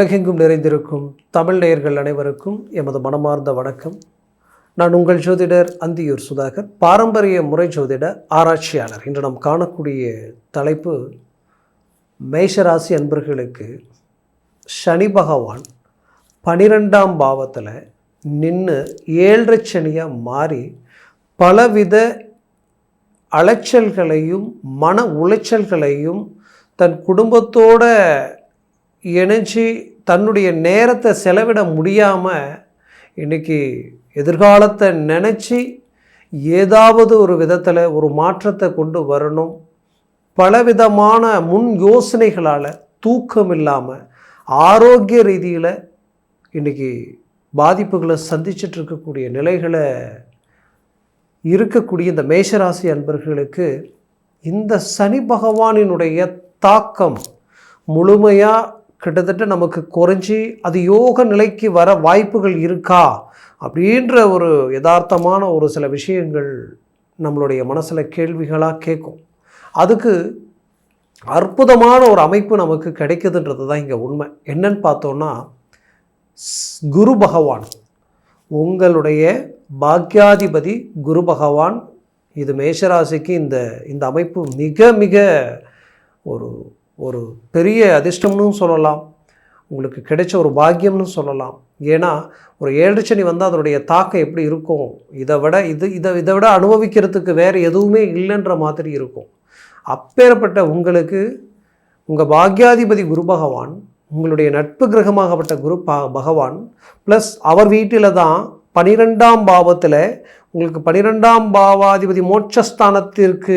உலகெங்கும் நிறைந்திருக்கும் தமிழ் நேயர்கள் அனைவருக்கும் எமது மனமார்ந்த வணக்கம். நான் உங்கள் ஜோதிடர் அந்தியூர் சுதாகர், பாரம்பரிய முறை ஜோதிட ஆராய்ச்சியாளர். இன்று நாம் காணக்கூடிய தலைப்பு, மேஷராசி அன்பர்களுக்கு சனி பகவான் 12ஆம் பாவத்தில் நின்று 7.5 சனியாக மாறி பலவித அலைச்சல்களையும் மன உளைச்சல்களையும் தன் குடும்பத்தோட இணைஞ்சி தன்னுடைய நேரத்தை செலவிட முடியாமல் இன்றைக்கி எதிர்காலத்தை நினச்சி ஏதாவது ஒரு விதத்தில் ஒரு மாற்றத்தை கொண்டு வரணும், பலவிதமான முன் யோசனைகளால் தூக்கம் இல்லாமல் ஆரோக்கிய ரீதியில் இன்றைக்கி பாதிப்புகளை சந்திச்சுட்டு இருக்கக்கூடிய நிலைகளை இருக்கக்கூடிய இந்த மேஷராசி அன்பர்களுக்கு இந்த சனி பகவானினுடைய தாக்கம் முழுமையாக கிட்டத்தட்ட நமக்கு குறைஞ்சி அது யோக நிலைக்கு வர வாய்ப்புகள் இருக்கா அப்படின்ற ஒரு யதார்த்தமான ஒரு சில விஷயங்கள் நம்மளுடைய மனசில் கேள்விகளாக கேட்கும். அதுக்கு அற்புதமான ஒரு அமைப்பு நமக்கு கிடைக்குதுன்றது தான் இங்கே உண்மை. என்னன்னு பார்த்தோன்னா, குரு பகவான், உங்களுடைய பாக்யாதிபதி குரு பகவான், இது மேஷராசிக்கு இந்த அமைப்பு மிக மிக ஒரு பெரிய அதிர்ஷ்டம்னு சொல்லலாம், உங்களுக்கு கிடைச்ச ஒரு பாக்கியம்னு சொல்லலாம். ஏன்னா ஒரு 7.5 சனி வந்தால் அதனுடைய தாக்கம் எப்படி இருக்கும், இதை விட அனுபவிக்கிறதுக்கு வேறு எதுவுமே இல்லைன்ற மாதிரி இருக்கும். அப்பேற்பட்ட உங்களுக்கு உங்கள் பாக்யாதிபதி குரு பகவான், உங்களுடைய நட்பு கிரகமாகப்பட்ட குரு பகவான் ப்ளஸ் அவர் வீட்டில் தான் 12ஆம் பாவத்தில் உங்களுக்கு 12ஆம் பாவாதிபதி மோட்சஸ்தானத்திற்கு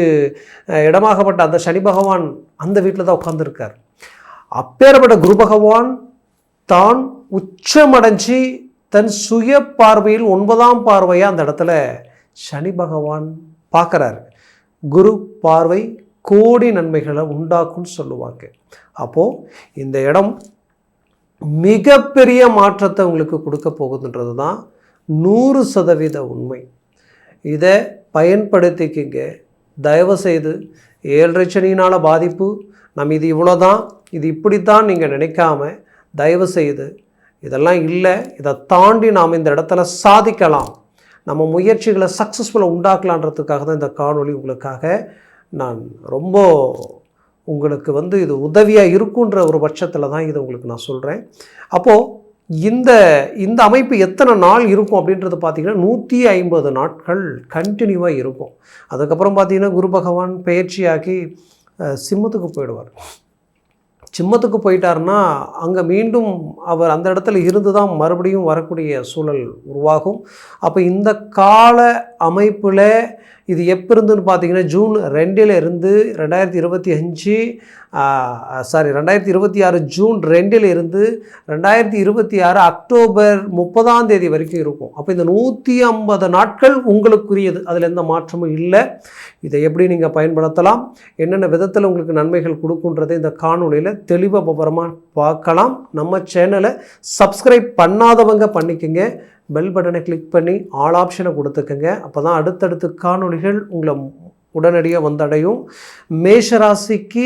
இடமாகப்பட்ட அந்த சனி பகவான் அந்த வீட்டில் தான் உட்கார்ந்துருக்கார். அப்பேற்பட்ட குரு பகவான் தான் உச்சமடைஞ்சி தன் சுய பார்வையில் 9ஆம் பார்வையாக அந்த இடத்துல சனி பகவான் பார்க்குறாரு. குரு பார்வை கோடி நன்மைகளை உண்டாக்கும்னு சொல்லுவாங்க. அப்போது இந்த இடம் மிகப்பெரிய மாற்றத்தை உங்களுக்கு கொடுக்க போகுதுன்றது தான் 100% உண்மை. இதை பயன்படுத்திக்கிங்க. தயவுசெய்து 7.5 சனியினால் பாதிப்பு, நம்ம இது இவ்வளோதான், இது இப்படித்தான் நீங்கள் நினைக்காம, தயவுசெய்து இதெல்லாம் இல்லை, இதை தாண்டி நாம் இந்த இடத்துல சாதிக்கலாம், நம்ம முயற்சிகளை சக்ஸஸ்ஃபுல்லாக உண்டாக்கலான்றதுக்காக தான் இந்த காணொளி உங்களுக்காக நான் ரொம்ப உங்களுக்கு இது உதவியாக இருக்குன்ற ஒரு பட்சத்தில் தான் இதை உங்களுக்கு நான் சொல்கிறேன். அப்போது இந்த அமைப்பு எத்தனை நாள் இருக்கும் அப்படின்றது பார்த்திங்கன்னா 150 நாட்கள் கண்டினியூவாக இருக்கும். அதுக்கப்புறம் பார்த்திங்கன்னா குரு பகவான் பெயர்ச்சியாக்கி சிம்மத்துக்கு போயிடுவார். சிம்மத்துக்கு போயிட்டார்னா அங்கே மீண்டும் அவர் அந்த இடத்துல இருந்து தான் மறுபடியும் வரக்கூடிய சூழல் உருவாகும். அப்போ இந்த கால அமைப்பில் இது எப்போ இருந்துன்னு பார்த்தீங்கன்னா ஜூன் 2 இருந்து 2026 ஜூன் 2 இருந்து 2026 அக்டோபர் 30ஆம் தேதி வரைக்கும் இருக்கும். அப்போ இந்த 150 நாட்கள் உங்களுக்குரியது, அதில் எந்த மாற்றமும் இல்லை. இதை எப்படி நீங்கள் பயன்படுத்தலாம், என்னென்ன விதத்தில் உங்களுக்கு நன்மைகள் கொடுக்குன்றதை இந்த காணொலியில் தெளிவாக விவரமாக பார்க்கலாம். நம்ம சேனலை சப்ஸ்கிரைப் பண்ணாதவங்க பண்ணிக்கோங்க, பெல் பட்டனை கிளிக் பண்ணி ஆல் ஆப்ஷனை கொடுத்துக்கங்க. அப்போ தான் அடுத்தடுத்து காணொளிகள் உங்களை உடனடியாக வந்தடையும். மேஷராசிக்கு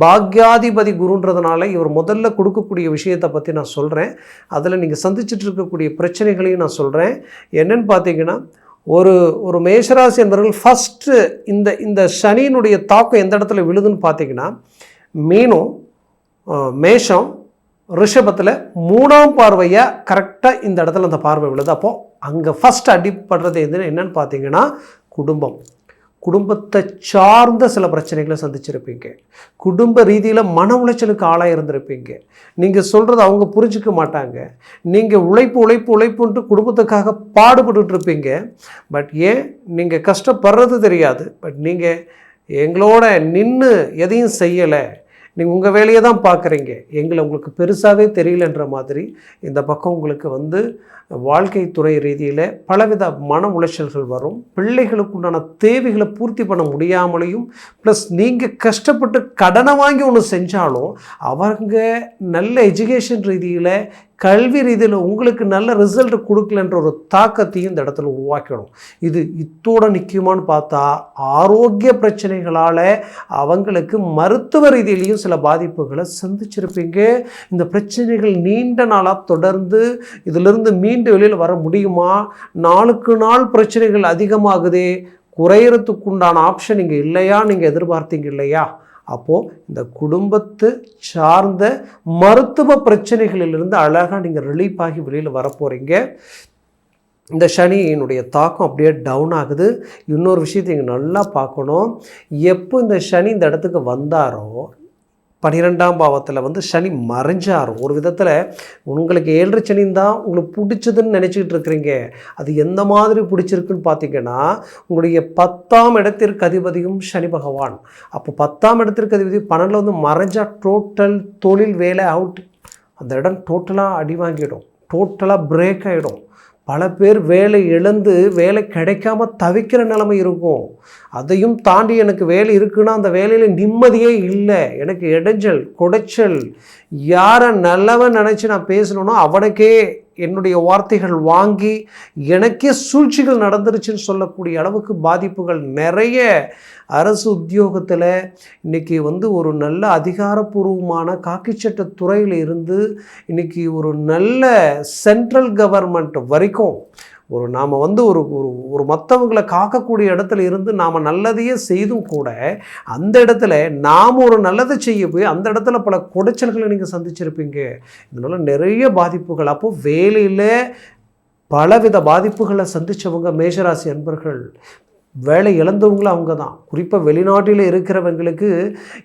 பாக்யாதிபதி குருன்றதுனால இவர் முதல்ல கொடுக்கக்கூடிய விஷயத்தை பற்றி நான் சொல்கிறேன். அதில் நீங்கள் சந்திச்சுட்டு இருக்கக்கூடிய பிரச்சனைகளையும் நான் சொல்கிறேன். என்னென்னு பார்த்தீங்கன்னா, ஒரு மேஷராசி என்பவர்கள் ஃபஸ்ட்டு இந்த சனியினுடைய தாக்கம் எந்த இடத்துல விழுதுன்னு பார்த்தீங்கன்னா, மீனம், மேஷம், ரிஷபத்தில் 3ஆம் பார்வையாக கரெக்டாக இந்த இடத்துல அந்த பார்வை விழுது. அப்போது அங்கே ஃபஸ்ட் அடிப்படுறது என்னென்னு பார்த்தீங்கன்னா, குடும்பத்தை சார்ந்த சில பிரச்சனைகளை சந்திச்சிருப்பீங்க. குடும்ப ரீதியில் மன உளைச்சலுக்கு ஆளாக இருந்திருப்பீங்க. நீங்கள் சொல்கிறது அவங்க புரிஞ்சிக்க மாட்டாங்க. நீங்கள் உழைப்புன்ட்டு குடும்பத்துக்காக பாடுபட்டுருப்பீங்க. பட் ஏன் நீங்கள் கஷ்டப்படுறது தெரியாது. பட் நீங்கள் எங்களோட நின்று எதையும் செய்யலை, நீங்கள் உங்கள் வேலையை தான் பார்க்குறீங்க, எங்களை உங்களுக்கு பெருசாகவே தெரியலன்ற மாதிரி இந்த பக்கம் உங்களுக்கு வாழ்க்கை துறை ரீதியில் பலவித மன உளைச்சல்கள் வரும். பிள்ளைகளுக்கு உண்டான தேவைகளை பூர்த்தி பண்ண முடியாமலையும், ப்ளஸ் நீங்கள் கஷ்டப்பட்டு கடனை வாங்கி ஒன்று செஞ்சாலும் அவங்க நல்ல எஜுகேஷன் ரீதியில் கல்வி ரீதியில் உங்களுக்கு நல்ல ரிசல்ட் கொடுக்கலன்ற ஒரு தாக்கத்தையும் இந்த இடத்துல உருவாக்கிடும். இது இத்தோட நிற்குமான்னு பார்த்தா ஆரோக்கிய பிரச்சனைகளால் அவங்களுக்கு மருத்துவ ரீதியிலையும் சில பாதிப்புகளை சந்திச்சிருப்பீங்க. இந்த பிரச்சனைகள் நீண்ட நாளாக தொடர்ந்து இதிலிருந்து மீண்டு வெளியில் வர முடியுமா? நாளுக்கு நாள் பிரச்சனைகள் அதிகமாகுதே, குறையறதுக்குண்டான ஆப்ஷன் இங்கே இல்லையா? நீங்கள் எதிர்பார்த்தீங்க இல்லையா? அப்போது இந்த குடும்பத்து சார்ந்த மருத்துவ பிரச்சனைகளிலிருந்து அழகாக நீங்கள் ரிலீஃப் ஆகி வெளியில் வரப்போகிறீங்க. இந்த சனியினுடைய தாக்கம் அப்படியே டவுன் ஆகுது. இன்னொரு விஷயத்தை இங்கே நல்லா பார்க்கணும். எப்போ இந்த சனி இந்த இடத்துக்கு வந்தாரோ 12ஆம் பாவத்தில் சனி மறைஞ்சார். ஒரு விதத்தில் உங்களுக்கு 7 சனின்னு தான் உங்களுக்கு பிடிச்சதுன்னு நினச்சிக்கிட்டு இருக்கிறீங்க. அது எந்த மாதிரி பிடிச்சிருக்குன்னு பார்த்தீங்கன்னா, உங்களுடைய 10ஆம் இடத்திற்கு அதிபதியும் சனி பகவான். அப்போ 10ஆம் இடத்திற்கு அதிபதி 12 மறைஞ்சா டோட்டல் தொழில் வேலை அவுட். அந்த இடம் டோட்டலாக அடி வாங்கிடும், டோட்டலாக பிரேக் ஆகிடும். பல பேர் வேலை இழந்து வேலை கிடைக்காம தவிக்கிற நிலைமை இருக்கும். அதையும் தாண்டி எனக்கு வேலை இருக்குன்னா அந்த வேலையில் நிம்மதியே இல்லை, எனக்கு இடைஞ்சல் குடைச்சல், யாரை நல்லவன் நினச்சி நான் பேசணுன்னா அவனுக்கே என்னுடைய வார்த்தைகள் வாங்கி எனக்கே சூழ்ச்சிகள் நடந்துருச்சுன்னு சொல்லக்கூடிய அளவுக்கு பாதிப்புகள் நிறைய. அரசு உத்தியோகத்தில் இன்றைக்கி ஒரு நல்ல அதிகாரப்பூர்வமான காக்கிச்சட்ட துறையில் இருந்து இன்றைக்கி ஒரு நல்ல சென்ட்ரல் கவர்மெண்ட் வரைக்கும் நாம் ஒரு ஒரு மற்றவங்களை காக்கக்கூடிய இடத்துல இருந்து நாம் நல்லதையே செய்தும் கூட அந்த இடத்துல நாம் ஒரு நல்லதை செய்ய போய் அந்த இடத்துல பல குடைச்சல்களை நீங்கள் சந்திச்சிருப்பீங்க. இதனால் நிறைய பாதிப்புகள். அப்போது வேலையில் பலவித பாதிப்புகளை சந்தித்தவங்க மேஷராசி அன்பர்கள், வேலை இழந்தவங்களும் அவங்க தான். குறிப்பாக வெளிநாட்டில் இருக்கிறவங்களுக்கு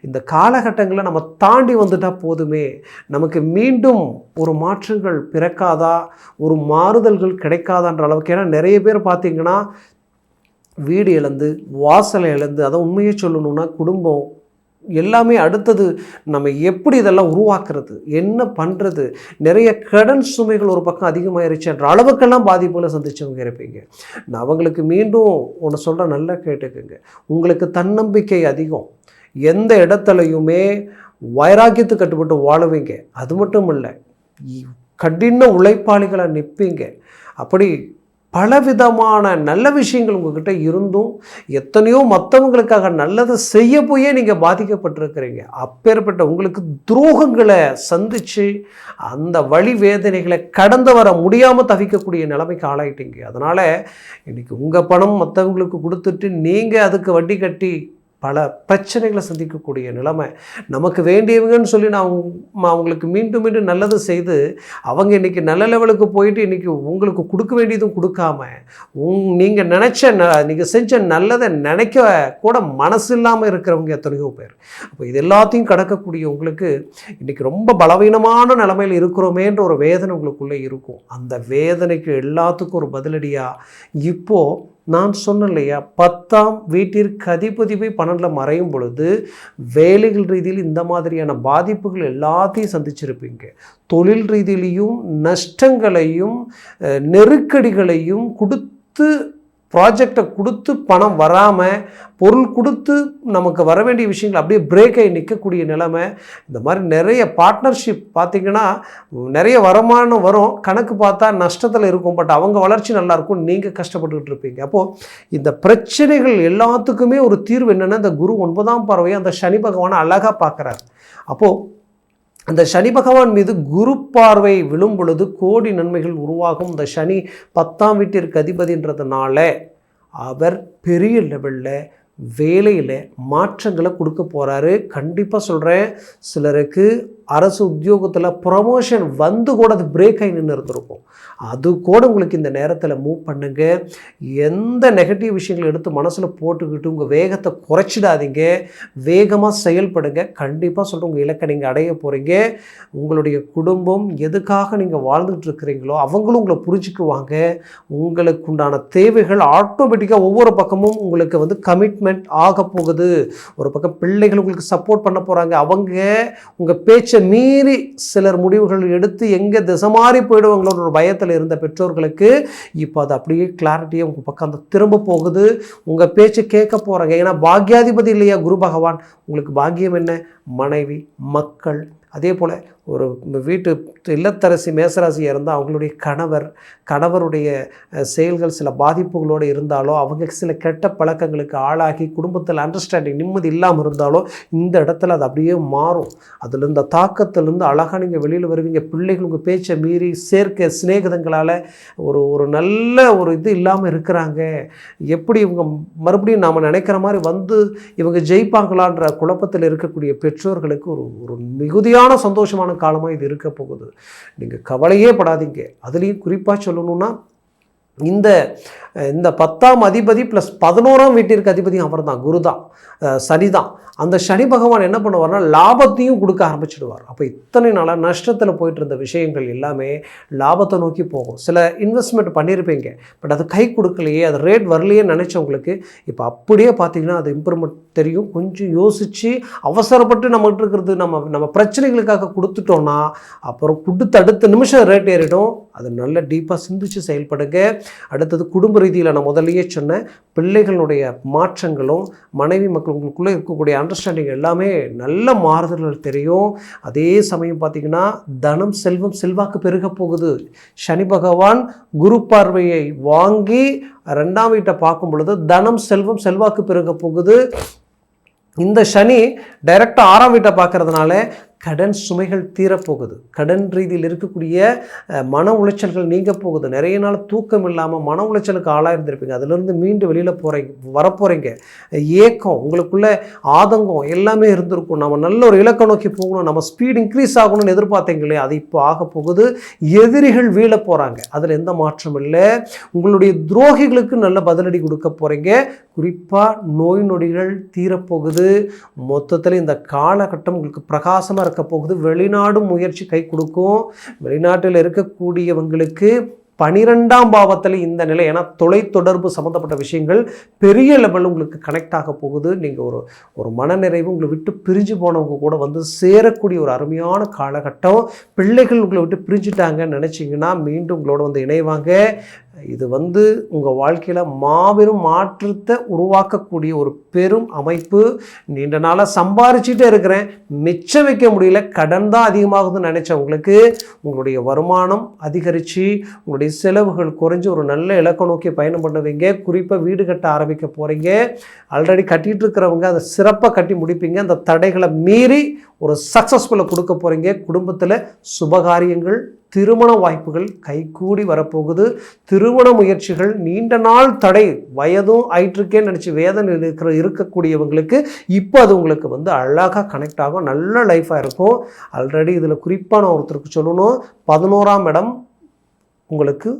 இந்த காலகட்டங்களை நம்ம தாண்டி வந்துட்டால் போதுமே, நமக்கு மீண்டும் ஒரு மாற்றங்கள் பிறக்காதா, ஒரு மாறுதல்கள் கிடைக்காதான்ற அளவுக்கு. ஏன்னா நிறைய பேர் பார்த்திங்கன்னா வீடு இழந்து வாசலை இழந்து, அதை உண்மையை சொல்லணுன்னா குடும்பம் எல்லாமே அடுத்தது நம்ம எப்படி இதெல்லாம் உருவாக்குறது, என்ன பண்ணுறது, நிறைய கடன் சுமைகள் ஒரு பக்கம் அதிகமாகிருச்சுன்ற அளவுக்கெல்லாம் பாதிப்புகளை சந்தித்தவங்க இருப்பீங்க. நான் அவங்களுக்கு மீண்டும் ஒன்று சொல்கிறேன், நல்லா கேட்டுக்குங்க. உங்களுக்கு தன்னம்பிக்கை அதிகம், எந்த இடத்துலையுமே வைராக்கியத்துக்கு கட்டுப்பட்டு வாழுவீங்க. அது மட்டும் இல்லை, கடின உழைப்பாளிகளை நிற்பீங்க. அப்படி பலவிதமான நல்ல விஷயங்கள் உங்ககிட்ட இருந்தும் எத்தனையோ மற்றவங்களுக்காக நல்லதை செய்ய போயே நீங்கள் பாதிக்கப்பட்டிருக்கிறீங்க. அப்பேற்பட்ட உங்களுக்கு துரோகங்களை சந்தித்து அந்த வழி வேதனைகளை கடந்து வர முடியாமல் தவிக்கக்கூடிய நிலைமைக்கு ஆளாயிட்டீங்க. அதனால் இன்றைக்கி உங்கள் பணம் மற்றவங்களுக்கு கொடுத்துட்டு நீங்கள் அதுக்கு வட்டி கட்டி பல பிரச்சனைகளை சந்திக்கக்கூடிய நிலைமை. நமக்கு வேண்டியவங்கன்னு சொல்லி நான் அவங்களுக்கு மீண்டும் மீண்டும் நல்லது செய்து அவங்க இன்றைக்கி நல்ல லெவலுக்கு போயிட்டு இன்றைக்கி உங்களுக்கு கொடுக்க வேண்டியதும் கொடுக்காம நீங்கள் நீங்கள் செஞ்ச நல்லதை நினைக்க கூட மனசு இல்லாமல் இருக்கிறவங்க எத்தனையோ பேர். அப்போ இது எல்லாத்தையும் கடக்கக்கூடிய உங்களுக்கு இன்றைக்கி ரொம்ப பலவீனமான நிலைமையில் இருக்கிறோமேன்ற ஒரு வேதனை உங்களுக்குள்ளே இருக்கும். அந்த வேதனைக்கு எல்லாத்துக்கும் ஒரு பதிலடியாக இப்போது நான் சொன்னேன் இல்லையா, 10ஆம் வீட்டிற்கு அதிபதி போய் 12 மறையும் பொழுது வேலைகள் ரீதியில் இந்த மாதிரியான பாதிப்புகள் எல்லாத்தையும் சந்திச்சிருப்பீங்க. தொழில் ரீதியிலையும் நஷ்டங்களையும் நெருக்கடிகளையும் கொடுத்து, ப்ராஜெக்டை கொடுத்து பணம் வராமல், பொருள் கொடுத்து நமக்கு வர வேண்டிய விஷயங்கள் அப்படியே பிரேக் ஆகி நிற்கக்கூடிய நிலைமை. இந்த மாதிரி நிறைய பார்ட்னர்ஷிப் பார்த்திங்கன்னா நிறைய வருமானம் வரும், கணக்கு பார்த்தா நஷ்டத்தில் இருக்கும். பட் அவங்க வளர்ச்சி நல்லாயிருக்கும், நீங்கள் கஷ்டப்பட்டுக்கிட்டு இருப்பீங்க. அப்போது இந்த பிரச்சனைகள் எல்லாத்துக்குமே ஒரு தீர்வு என்னென்னா, இந்த குரு 9ஆம் பார்வையை அந்த சனி பகவானை அழகாக பார்க்குறாரு. அப்போது அந்த சனி பகவான் மீது குரு பார்வை விழும் பொழுது கோடி நன்மைகள் உருவாகும். இந்த சனி 10ஆம் வீட்டிற்கு அதிபதின்றதுனால அவர் பெரிய லெவலில் வேலையில் மாற்றங்களை கொடுக்க போகிறாரு. கண்டிப்பாக சொல்கிறேன், சிலருக்கு அரசு உத்தியோகத்தில் ப்ரமோஷன் வந்து கூட அது பிரேக் ஆகி நின்று இருந்திருக்கும். அது கூட உங்களுக்கு இந்த நேரத்தில் மூவ் பண்ணுங்க. எந்த நெகட்டிவ் விஷயங்களை எடுத்து மனசில் போட்டுக்கிட்டு உங்கள் வேகத்தை குறைச்சிடாதீங்க, வேகமாக செயல்படுங்க. கண்டிப்பாக சொல்கிறேன், உங்கள் இலக்கை நீங்கள் அடைய போகிறீங்க. உங்களுடைய குடும்பம் எதுக்காக நீங்கள் வாழ்ந்துட்டு இருக்கிறீங்களோ அவங்களும் உங்களை புரிஞ்சுக்குவாங்க. உங்களுக்கு உண்டான தேவைகள் ஆட்டோமேட்டிக்காக ஒவ்வொரு பக்கமும் உங்களுக்கு கமிட்மெண்ட் ஆக போகுது. ஒரு பக்கம் பிள்ளைகள் உங்களுக்கு சப்போர்ட் பண்ண போகிறாங்க. அவங்க உங்கள் பேச்சை மீறி சிலர் முடிவுகள் எடுத்து எங்கே திசை மாறி போயிடுவாங்களோட ஒரு பயத்தில் இருந்த பெற்றோர்களுக்கு இப்போ அது அப்படியே கிளாரிட்டியாக உங்கள் பக்கம் அந்த திரும்ப போகுது. உங்கள் பேச்சை கேட்க போகிறாங்க. ஏன்னா பாக்யாதிபதி இல்லையா குரு பகவான். உங்களுக்கு பாக்கியம் என்ன? மனைவி, மக்கள், அதே போல் ஒரு வீட்டு இல்லத்தரசி மேசராசியாக இருந்தால் அவங்களுடைய கணவருடைய செயல்கள் சில பாதிப்புகளோடு இருந்தாலோ, அவங்க சில கெட்ட பழக்கங்களுக்கு ஆளாகி குடும்பத்தில் அண்டர்ஸ்டாண்டிங் நிம்மதி இல்லாமல் இருந்தாலோ இந்த இடத்துல அது அப்படியே மாறும். அதில் இந்த தாக்கத்திலேருந்து அழகாக நீங்கள் வெளியில் வருவீங்க. பிள்ளைகள் உங்கள் பேச்சை மீறி சேர்க்க சிநேகிதங்களால் ஒரு நல்ல ஒரு இது இல்லாமல் இருக்கிறாங்க. எப்படி இவங்க மறுபடியும் நாம் நினைக்கிற மாதிரி வந்து இவங்க ஜெயிப்பாங்களான்ற குழப்பத்தில் இருக்கக்கூடிய பெற்றோர்களுக்கு ஒரு மிகுதியான சந்தோஷமான காலமாக இது இருக்க போகுது. நீங்கள் கவலையே படாதீங்க. அதுலேயும் குறிப்பாக சொல்லணும்னா இந்த 10ஆம் அதிபதி ப்ளஸ் 11ஆம் வீட்டிற்கு அதிபதியும் அவர் தான், குரு தான், சனி தான். அந்த சனி பகவான் என்ன பண்ணுவார்னா லாபத்தையும் கொடுக்க ஆரம்பிச்சிடுவார். அப்போ இத்தனை நாளாக நஷ்டத்தில் போயிட்டு இருந்த விஷயங்கள் எல்லாமே லாபத்தை நோக்கி போகும். சில இன்வெஸ்ட்மெண்ட் பண்ணியிருப்பீங்க, பட் அது கை கொடுக்கலையே, அது ரேட் வரலையே நினச்சவங்களுக்கு இப்போ அப்படியே பார்த்தீங்கன்னா அது இம்ப்ரூவ்மெண்ட் தெரியும். கொஞ்சம் யோசித்து அவசரப்பட்டு நம்மகிட்ட இருக்கிறது நம்ம பிரச்சனைகளுக்காக கொடுத்துட்டோன்னா அப்புறம் அடுத்த நிமிஷம் ரேட் ஏறிடும். அது நல்ல டீப்பாக சிந்திச்சு செயல்படுங்க. அடுத்தது குடும்ப ரீதியில் நான் முதல்லையே சொன்னேன், பிள்ளைகளுடைய மாற்றங்களும் மனைவி மக்களுக்குள்ளே இருக்கக்கூடிய அண்டர்ஸ்டாண்டிங் எல்லாமே நல்ல மாறுதல்கள் தெரியும். அதே சமயம் பார்த்திங்கன்னா தனம் செல்வம் செல்வாக்கு பெருக போகுது. சனி பகவான் குரு பார்வையை வாங்கி 2ஆம் வீட்டை பார்க்கும் பொழுது தனம் செல்வம் செல்வாக்கு பெருக போகுது. இந்த சனி டைரெக்டாக 6ஆம் வீட்டை பார்க்கறதுனால கடன் சுமைகள் தீரப்போகுது. கடன் ரீதியில் இருக்கக்கூடிய மன உளைச்சல்கள் நீங்க போகுது. நிறைய நாள் தூக்கம் இல்லாமல் மன உளைச்சலுக்கு ஆளாக இருந்திருப்பீங்க. அதிலிருந்து மீண்டு வெளியில் வரப்போகிறீங்க. ஏக்கம், உங்களுக்குள்ள ஆதங்கம் எல்லாமே இருந்திருக்கும். நம்ம நல்ல ஒரு இலக்கை நோக்கி போகணும், நம்ம ஸ்பீட் இன்க்ரீஸ் ஆகணும்னு எதிர்பார்த்தீங்களே, அது இப்போ ஆக போகுது. எதிரிகள் வீழ போகிறாங்க, அதில் எந்த மாற்றம் இல்லை. உங்களுடைய துரோகிகளுக்கு நல்ல பதிலடி கொடுக்க போகிறீங்க. குறிப்பாக நோய் நொடிகள் தீரப்போகுது. மொத்தத்தில் இந்த காலகட்டம் உங்களுக்கு பிரகாசமாக இருக்க போகுது. வெளிநாடு முயற்சி கை கொடுக்கும். வெளிநாட்டில் இருக்கக்கூடியவங்களுக்கு 12ஆம் பாவத்தில் இந்த நிலை, ஏன்னா தொலைத்தொடர்பு சம்மந்தப்பட்ட விஷயங்கள் பெரிய லெவலில் உங்களுக்கு கனெக்ட் ஆக போகுது. நீங்கள் ஒரு மனநிறைவு உங்களை விட்டு பிரிஞ்சு போனவங்க கூட வந்து சேரக்கூடிய ஒரு அருமையான காலகட்டம். பிள்ளைகள் உங்களை விட்டு பிரிஞ்சுட்டாங்கன்னு நினச்சிங்கன்னா மீண்டும் உங்களோட வந்து இணைவாங்க. இது வந்து உங்கள் வாழ்க்கையில் மாபெரும் மாற்றத்தை உருவாக்கக்கூடிய ஒரு பெரும் அமைப்பு. நீண்ட நாளாக சம்பாரிச்சுட்டே இருக்கிறேன், மிச்சம் வைக்க முடியல, கடன் தான் அதிகமாகுதுன்னு நினச்சவங்களுக்கு உங்களுடைய வருமானம் அதிகரித்து உங்களுடைய செலவுகள் குறைஞ்சி ஒரு நல்ல இலக்கை நோக்கி பயணம் பண்ணுவீங்க. குறிப்பாக வீடு கட்ட ஆரம்பிக்க போகிறீங்க. ஆல்ரெடி கட்டிகிட்டு இருக்கிறவங்க அதை சிறப்பாக கட்டி முடிப்பீங்க. அந்த தடைகளை மீறி ஒரு சக்ஸஸ்ஃபுல்லை கொடுக்க போகிறீங்க. குடும்பத்தில் சுபகாரியங்கள், திருமண வாய்ப்புகள் கைகூடி வரப்போகுது. திருமண முயற்சிகள் நீண்ட நாள் தடை, வயதும் ஆயிற்றுக்கேன்னு நினச்சி வேதனை இருக்கக்கூடியவங்களுக்கு இப்போ அது உங்களுக்கு வந்து அழகாக கனெக்ட் ஆகும். நல்ல லைஃபாக இருக்கும். ஆல்ரெடி இதில் குறிப்பாக நான் ஒருத்தருக்கு சொல்லணும், 11ஆம் இடம் உங்களுக்கு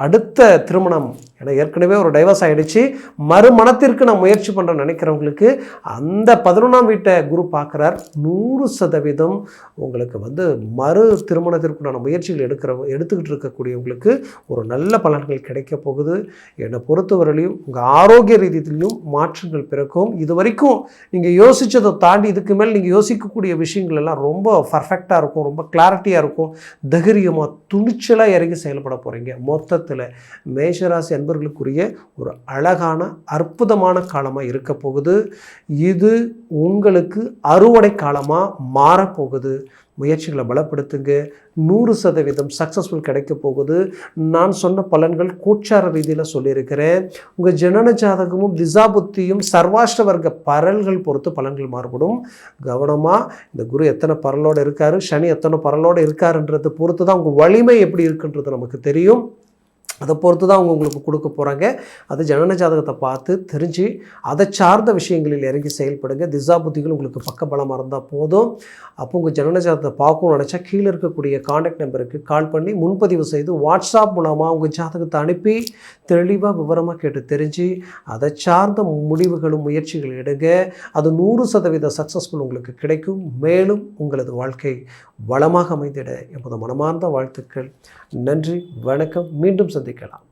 அடுத்த திருமணம், ஏன்னா ஏற்கனவே ஒரு டைவர்ஸ் ஆகிடுச்சு, மறுமணத்திற்கு நான் முயற்சி பண்ணுறேன்னு நினைக்கிறவங்களுக்கு அந்த 11ஆம் வீட்டை குரு பார்க்குறார். 100% உங்களுக்கு வந்து மறு திருமணத்திற்குண்டான முயற்சிகள் எடுத்துக்கிட்டு இருக்கக்கூடியவங்களுக்கு ஒரு நல்ல பலன்கள் கிடைக்க போகுது. என்னை பொறுத்தவரையிலையும் உங்கள் ஆரோக்கிய ரீதியிலையும் மாற்றங்கள் பிறக்கும். இது வரைக்கும் நீங்கள் யோசித்ததை தாண்டி இதுக்கு மேல் நீங்கள் யோசிக்கக்கூடிய விஷயங்கள் எல்லாம் ரொம்ப பர்ஃபெக்டாக இருக்கும், ரொம்ப கிளாரிட்டியாக இருக்கும். தைரியமாக துணிச்சலாக இறங்கி செயல்பட போகிறீங்க. மொத்தத்தில் மேஷராசி அன்பர்களுக்குரிய ஒரு அழகான அற்புதமான காலமாக இருக்க போகுது. இது உங்களுக்கு அறுவடை காலமாக மாறப்போகுது. முயற்சிகளை பலப்படுத்துங்க. 100% சக்ஸஸ்ஃபுல் கிடைக்க போகுது. நான் சொன்ன பலன்கள் கோச்சார ரீதியில் சொல்லியிருக்கிறேன். உங்கள் ஜனன ஜாதகமும் திசாபுத்தியும் சர்வாஷ்ட வர்க்க பரல்கள் பொறுத்து பலன்கள் மாறுபடும். கவனமாக, இந்த குரு எத்தனை பரலோடு இருக்கார், சனி எத்தனை பரலோடு இருக்காருன்றதை பொறுத்து தான் உங்கள் வலிமை எப்படி இருக்குன்றது நமக்கு தெரியும். அதை பொறுத்து தான் உங்களுக்கு கொடுக்க போகிறாங்க. அது ஜனன ஜாதகத்தை பார்த்து தெரிஞ்சு அதை சார்ந்த விஷயங்களில் இறங்கி செயல்படுங்க. திசா புத்திகள் உங்களுக்கு பக்கபலமாக இருந்தால் போதும். அப்போ உங்கள் ஜனன ஜாதகத்தை பார்க்கணும்னு நினச்சா கீழே இருக்கக்கூடிய காண்டாக்ட் நம்பருக்கு கால் பண்ணி முன்பதிவு செய்து வாட்ஸ்அப் மூலமாக உங்கள் ஜாதகத்தை அனுப்பி தெளிவாக விவரமாக கேட்டு தெரிஞ்சு அதை சார்ந்த முடிவுகளும் முயற்சிகள் எடுங்க. அது 100% சக்ஸஸ்ஃபுல் உங்களுக்கு கிடைக்கும். மேலும் உங்களது வாழ்க்கை வளமாக அமைந்திட என்பது மனமார்ந்த வாழ்த்துக்கள். நன்றி, வணக்கம். மீண்டும் சந்திக்கலாம்.